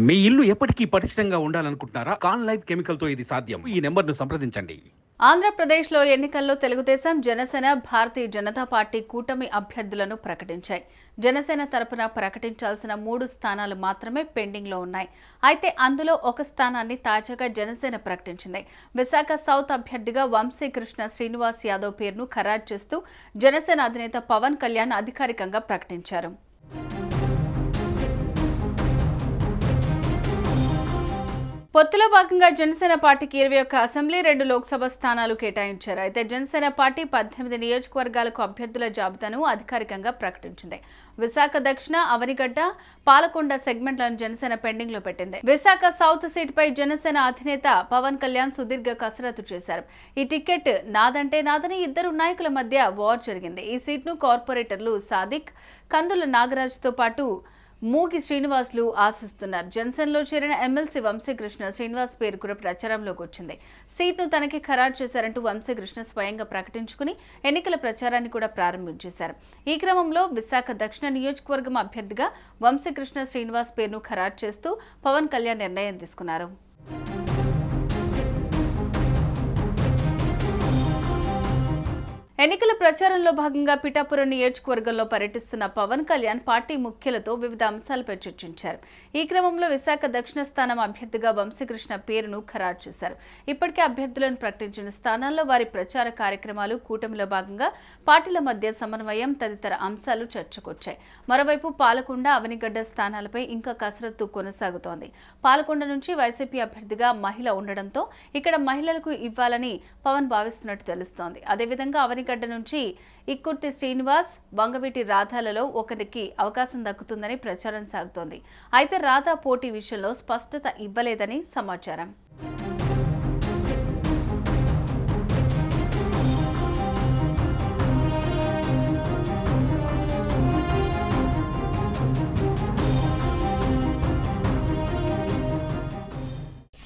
మీ ఇల్లు ఎప్పటికీ పటిష్టంగా ఉండాలనుకుంటున్నారా? కాన్ లైఫ్ కెమికల్ తో ఇది సాధ్యం. ఈ నెంబర్ను సంప్రదించండి. ఆంధ్రప్రదేశ్లో ఎన్నికల్లో తెలుగుదేశం, జనసేన, భారతీయ జనతా పార్టీ కూటమి అభ్యర్థులను ప్రకటించాయి. జనసేన తరపున ప్రకటించాల్సిన 3 స్థానాలు మాత్రమే పెండింగ్లో ఉన్నాయి. అయితే అందులో ఒక స్థానాన్ని తాజాగా జనసేన ప్రకటించింది. విశాఖ సౌత్ అభ్యర్థిగా వంశీకృష్ణ శ్రీనివాస్ యాదవ్ పేరును ఖరారు చేస్తూ జనసేన అధినేత పవన్ కళ్యాణ్ అధికారికంగా ప్రకటించారు. పొత్తులో భాగంగా జనసేన పార్టీకి 21 అసెంబ్లీ, 2 లోక్సభ స్థానాలు కేటాయించారు. అయితే జనసేన పార్టీ 18 నియోజకవర్గాలకు అభ్యర్థుల జాబితాను అధికారికంగా ప్రకటించింది. విశాఖ దక్షిణ, అవనిగడ్డ, పాలకొండ సెగ్మెంట్లను జనసేన పెండింగ్ లో పెట్టింది. విశాఖ సౌత్ సీటుపై జనసేన అధినేత పవన్ కళ్యాణ్ సుదీర్ఘ కసరత్తు చేశారు. ఈ టికెట్ నాదంటే నాదని ఇద్దరు నాయకుల మధ్య వార్ జరిగింది. ఈ సీట్ను కార్పొరేటర్లు సాదిక్, కందుల నాగరాజుతో పాటు మూగి శ్రీనివాసులు ఆశిస్తున్నారు. జనసేనలో చేరిన ఎమ్మెల్సీ వంశీకృష్ణ శ్రీనివాస్ పేరు కూడా ప్రచారంలోకి వచ్చింది. సీట్ను తనకి ఖరారు చేశారంటూ వంశీకృష్ణ స్వయంగా ప్రకటించుకుని ఎన్నికల ప్రచారాన్ని కూడా ప్రారంభించేశారు. ఈ క్రమంలో విశాఖ దక్షిణ నియోజకవర్గం అభ్యర్థిగా వంశీకృష్ణ శ్రీనివాస్ పేరును ఖరారు చేస్తూ పవన్ కళ్యాణ్ నిర్ణయం తీసుకున్నారు. ఎన్నికల ప్రచారంలో భాగంగా పిఠాపురం నియోజకవర్గంలో పర్యటిస్తున్న పవన్ కళ్యాణ్ పార్టీ ముఖ్యులతో వివిధ అంశాలపై చర్చించారు. ఈ క్రమంలో విశాఖ దక్షిణ స్థానం అభ్యర్థిగా వంశీకృష్ణ పేరును ఖరారు చేశారు. ఇప్పటికే అభ్యర్థులను ప్రకటించిన స్థానాల్లో వారి ప్రచార కార్యక్రమాలు, కూటమిలో భాగంగా పార్టీల మధ్య సమన్వయం తదితర అంశాలు చర్చకొచ్చాయి. మరోవైపు పాలకొండ, అవనిగడ్డ స్థానాలపై ఇంకా కసరత్తు కొనసాగుతోంది. పాలకొండ నుంచి వైసీపీ అభ్యర్థిగా మహిళ ఉండడంతో ఇక్కడ మహిళలకు ఇవ్వాలని పవన్ భావిస్తున్నట్టు తెలుస్తోంది. అదేవిధంగా అవనిగడ్డ నుంచి ఇక్కుర్తి శ్రీనివాస్, వంగవీటి రాధాలలో ఒకరికి అవకాశం దక్కుతుందని ప్రచారం సాగుతోంది. అయితే రాధా పోటీ విషయంలో స్పష్టత ఇవ్వలేదని సమాచారం.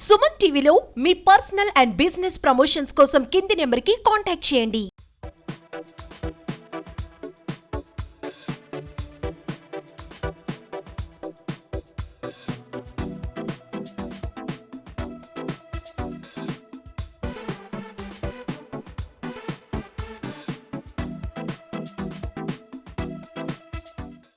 సుమన్ టీవీలో మీ పర్సనల్ అండ్ బిజినెస్ ప్రమోషన్స్ కోసం కింది నెంబర్కి కాంటాక్ట్ చేయండి.